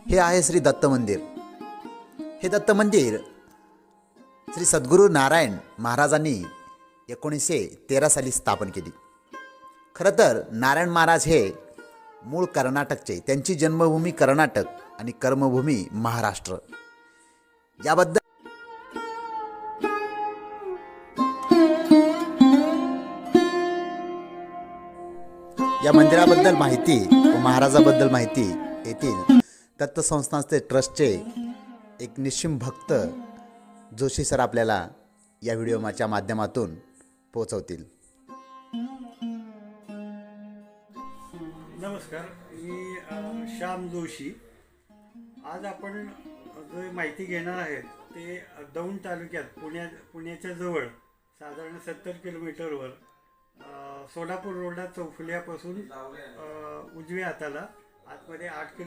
हे आहे श्री दत्त मंदिर. हे दत्त मंदिर श्री सद्गुरू नारायण महाराजांनी 1913 साली स्थापन केली. खरं तर नारायण महाराज हे मूळ कर्नाटकचे. त्यांची जन्मभूमी कर्नाटक आणि कर्मभूमी महाराष्ट्र. याबद्दल या मंदिराबद्दल माहिती व महाराजाबद्दल माहिती येथील दत्त संस्थानचे ट्रस्टचे एक निश्चिम भक्त जोशी सर आपल्याला या व्हिडिओच्या माध्यमातून पोहोचवतील. नमस्कार, मी श्याम जोशी. आज आपण जो माहिती घेणार आहेत ते दौंड तालुक्यात पुण्याच्या जवळ साधारण 70 किलोमीटरवर सोलापूर रोडला चौफुल्यापासून उजव्या हाताला आतमध्ये 8 किलो